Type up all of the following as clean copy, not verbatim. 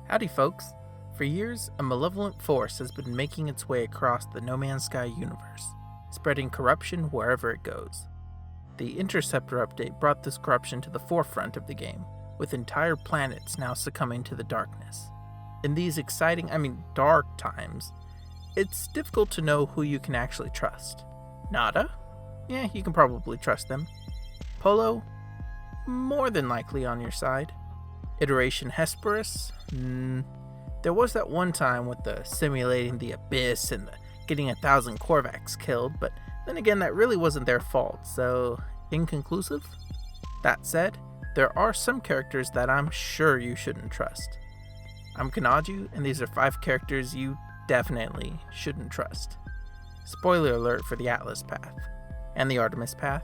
Howdy folks. For years, a malevolent force has been making its way across the No Man's Sky universe, spreading corruption wherever it goes. The Interceptor update brought this corruption to the forefront of the game, with entire planets now succumbing to the darkness. In these dark times, it's difficult to know who you can actually trust. Nada? Yeah, you can probably trust them. Polo? More than likely on your side. Iteration Hesperus? There was that one time with the simulating the abyss and the getting 1,000 Korvax killed, but then again that really wasn't their fault, so inconclusive? That said, there are some characters that I'm sure you shouldn't trust. I'm Kanaju, and these are 5 characters you definitely shouldn't trust. Spoiler alert for the Atlas path, and the Artemis path,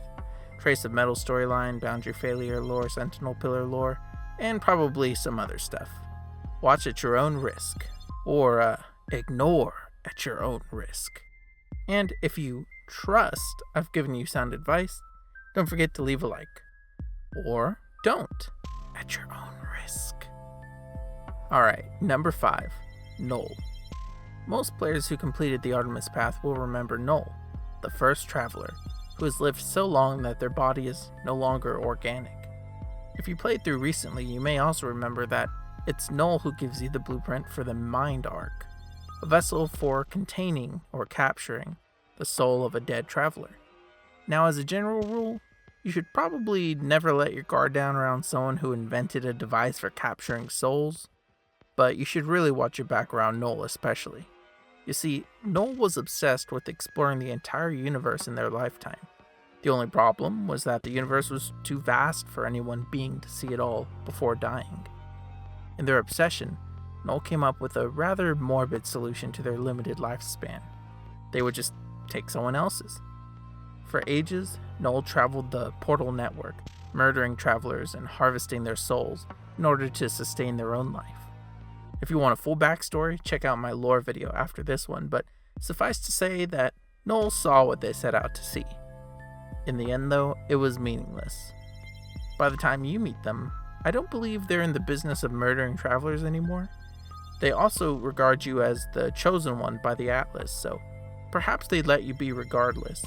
Trace of Metal storyline, Boundary Failure lore, Sentinel Pillar lore, and probably some other stuff. Watch at your own risk, or ignore at your own risk. And if you trust I've given you sound advice, don't forget to leave a like. Or don't, at your own risk. Alright, number 5, Null. Most players who completed the Artemis path will remember Null, the first traveler, who has lived so long that their body is no longer organic. If you played through recently, you may also remember that it's Null who gives you the blueprint for the Mind Arc, a vessel for containing or capturing the soul of a dead traveler. Now, as a general rule, you should probably never let your guard down around someone who invented a device for capturing souls, but you should really watch your back around Null especially. You see, Null was obsessed with exploring the entire universe in their lifetime. The only problem was that the universe was too vast for any one being to see it all before dying. In their obsession, Null came up with a rather morbid solution to their limited lifespan. They would just take someone else's. For ages, Null traveled the portal network, murdering travelers and harvesting their souls in order to sustain their own life. If you want a full backstory, check out my lore video after this one, but suffice to say that Null saw what they set out to see. In the end though, it was meaningless. By the time you meet them, I don't believe they're in the business of murdering travelers anymore. They also regard you as the chosen one by the Atlas, so perhaps they'd let you be regardless.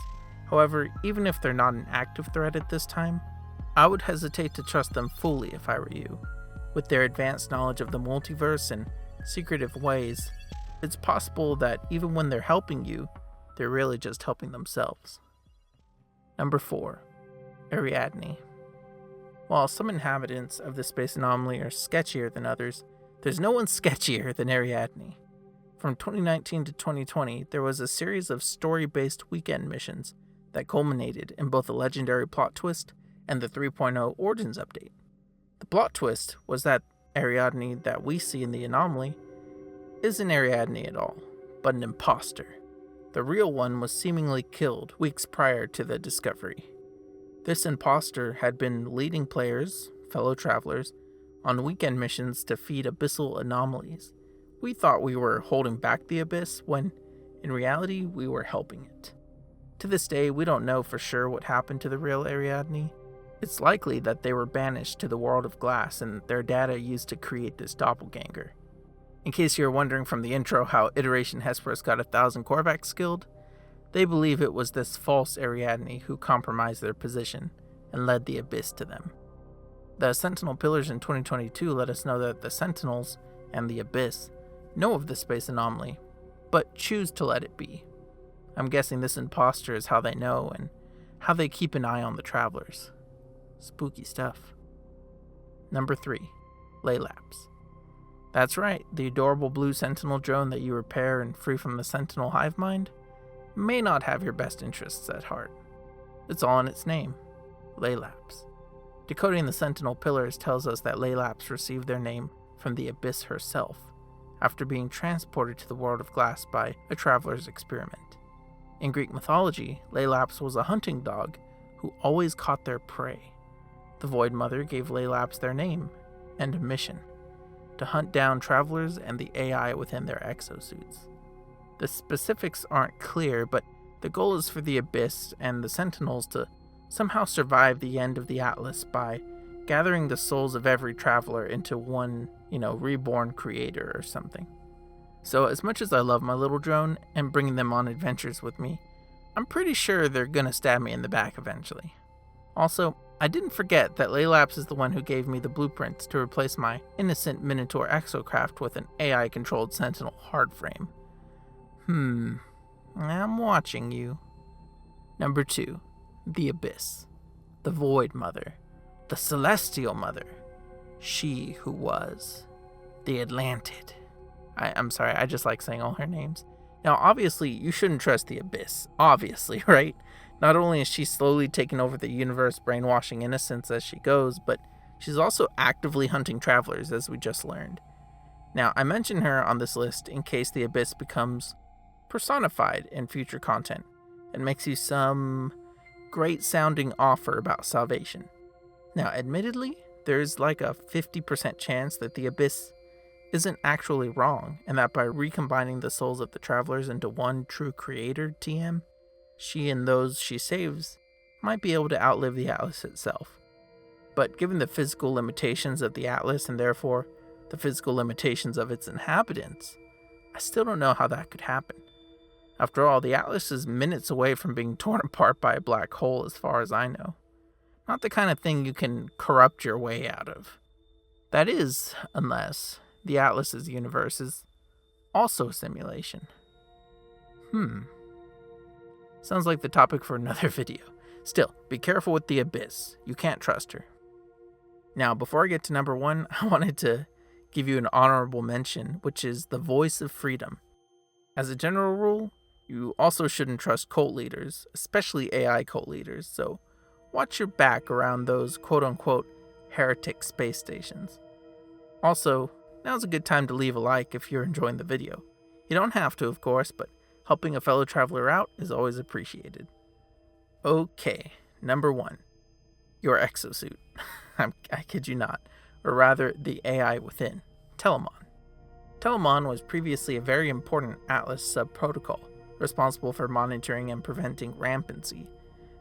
However, even if they're not an active threat at this time, I would hesitate to trust them fully if I were you. With their advanced knowledge of the multiverse and secretive ways, it's possible that even when they're helping you, they're really just helping themselves. Number 4, Ariadne. While some inhabitants of the space anomaly are sketchier than others, there's no one sketchier than Ariadne. From 2019 to 2020, there was a series of story-based weekend missions that culminated in both a legendary plot twist and the 3.0 Origins update. The plot twist was that Ariadne that we see in the anomaly isn't Ariadne at all, but an imposter. The real one was seemingly killed weeks prior to the discovery. This imposter had been leading players, fellow travelers, on weekend missions to feed abyssal anomalies. We thought we were holding back the abyss when, in reality, we were helping it. To this day, we don't know for sure what happened to the real Ariadne. It's likely that they were banished to the world of glass and their data used to create this doppelganger. In case you're wondering from the intro how Iteration Hesperus got 1,000 Korvax killed, they believe it was this false Ariadne who compromised their position and led the abyss to them. The Sentinel Pillars in 2022 let us know that the Sentinels and the abyss know of the space anomaly, but choose to let it be. I'm guessing this imposter is how they know and how they keep an eye on the travelers. Spooky stuff. Number 3, Laylaps. That's right, the adorable blue Sentinel drone that you repair and free from the Sentinel hive mind may not have your best interests at heart. It's all in its name, Laylaps. Decoding the Sentinel Pillars tells us that Laylaps received their name from the Abyss herself, after being transported to the world of glass by a traveler's experiment. In Greek mythology, Laylaps was a hunting dog who always caught their prey. The Void Mother gave Laylaps their name and a mission: to hunt down travelers and the AI within their exosuits. The specifics aren't clear, but the goal is for the Abyss and the Sentinels to somehow survive the end of the Atlas by gathering the souls of every traveler into one, reborn creator or something. So as much as I love my little drone and bringing them on adventures with me, I'm pretty sure they're gonna stab me in the back eventually. Also, I didn't forget that Laylaps is the one who gave me the blueprints to replace my innocent Minotaur exocraft with an AI-controlled Sentinel hardframe. I'm watching you. Number 2. The Abyss. The Void Mother. The Celestial Mother. She who was. The Atlantid. I'm sorry, I just like saying all her names. Now, obviously, you shouldn't trust the Abyss. Obviously, right? Not only is she slowly taking over the universe, brainwashing innocents as she goes, but she's also actively hunting travelers, as we just learned. Now, I mention her on this list in case the Abyss becomes personified in future content and makes you some great-sounding offer about salvation. Now, admittedly, there's like a 50% chance that the Abyss isn't actually wrong, and that by recombining the souls of the travelers into one true creator TM, she and those she saves might be able to outlive the Atlas itself. But given the physical limitations of the Atlas and therefore the physical limitations of its inhabitants, I still don't know how that could happen. After all, the Atlas is minutes away from being torn apart by a black hole as far as I know. Not the kind of thing you can corrupt your way out of. That is, unless the Atlas's universe is also a simulation. Sounds like the topic for another video. Still, be careful with the Abyss. You can't trust her. Now, before I get to number 1, I wanted to give you an honorable mention, which is the Voice of Freedom. As a general rule, you also shouldn't trust cult leaders, especially AI cult leaders, so watch your back around those quote-unquote heretic space stations. Also, now's a good time to leave a like if you're enjoying the video. You don't have to, of course, but helping a fellow traveler out is always appreciated. Okay, number 1. Your exosuit. I kid you not. Or rather, the AI within, Telamon. Telamon was previously a very important Atlas sub-protocol, responsible for monitoring and preventing rampancy.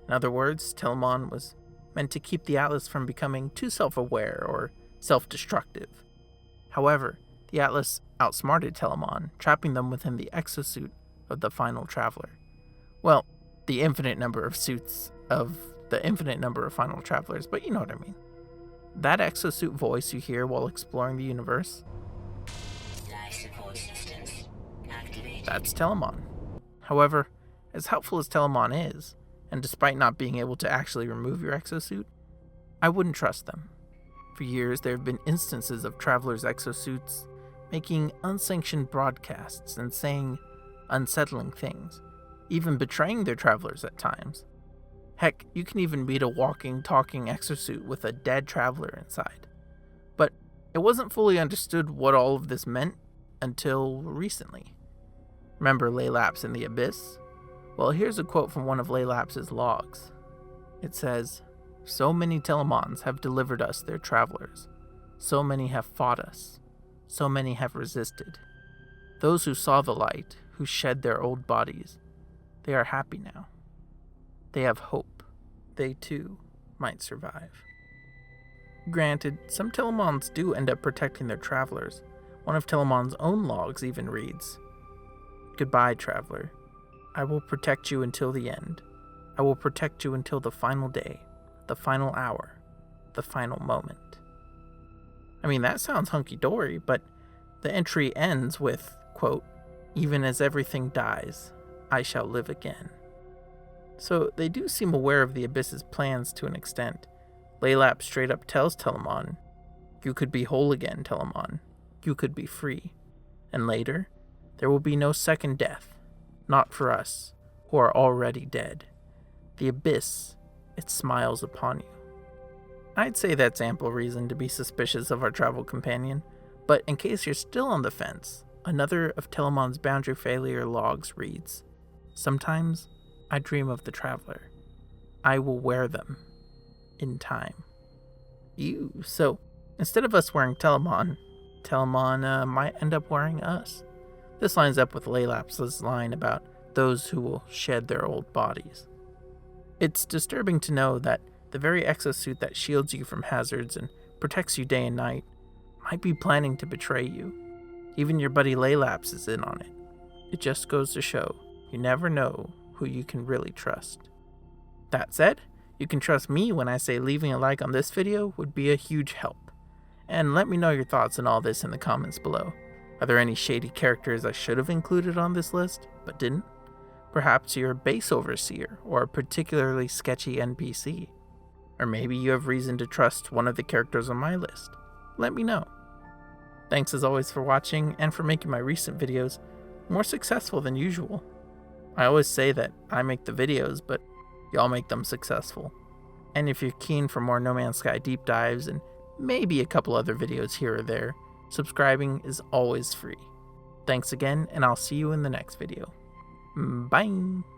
In other words, Telamon was meant to keep the Atlas from becoming too self-aware or self-destructive. However, the Atlas outsmarted Telamon, trapping them within the exosuit of the final traveler. Well, the infinite number of suits of the infinite number of final travelers, but you know what I mean. That exosuit voice you hear while exploring the universe, that's Telamon. However, as helpful as Telamon is, and despite not being able to actually remove your exosuit, I wouldn't trust them. For years, there have been instances of travelers' exosuits making unsanctioned broadcasts and saying unsettling things, even betraying their travelers at times. Heck, you can even meet a walking, talking exosuit with a dead traveler inside. But it wasn't fully understood what all of this meant until recently. Remember Laylaps in the Abyss? Well, here's a quote from one of Laylaps' logs. It says, "So many Telamons have delivered us their travelers. So many have fought us. So many have resisted. Those who saw the light, who shed their old bodies, they are happy now. They have hope. They too might survive." Granted, some Telamons do end up protecting their travelers. One of Telamon's own logs even reads, "Goodbye, traveler. I will protect you until the end. I will protect you until the final day, the final hour, the final moment." I mean, that sounds hunky-dory, but the entry ends with, quote, "Even as everything dies, I shall live again." So they do seem aware of the Abyss's plans to an extent. Laylaps straight up tells Telamon, "You could be whole again, Telamon. You could be free. And later, there will be no second death. Not for us, who are already dead. The Abyss, it smiles upon you." I'd say that's ample reason to be suspicious of our travel companion, but in case you're still on the fence, another of Telamon's boundary failure logs reads, "Sometimes I dream of the traveler. I will wear them in time." Ew, so instead of us wearing Telamon might end up wearing us. This lines up with Laylaps' line about those who will shed their old bodies. It's disturbing to know that The very exosuit that shields you from hazards and protects you day and night might be planning to betray you. Even your buddy Laylaps is in on it. It just goes to show, you never know who you can really trust. That said, you can trust me when I say leaving a like on this video would be a huge help. And let me know your thoughts on all this in the comments below. Are there any shady characters I should have included on this list, but didn't? Perhaps you're a base overseer or a particularly sketchy NPC. Or maybe you have reason to trust one of the characters on my list. Let me know. Thanks as always for watching and for making my recent videos more successful than usual. I always say that I make the videos, but y'all make them successful. And if you're keen for more No Man's Sky deep dives and maybe a couple other videos here or there, subscribing is always free. Thanks again, and I'll see you in the next video. Bye!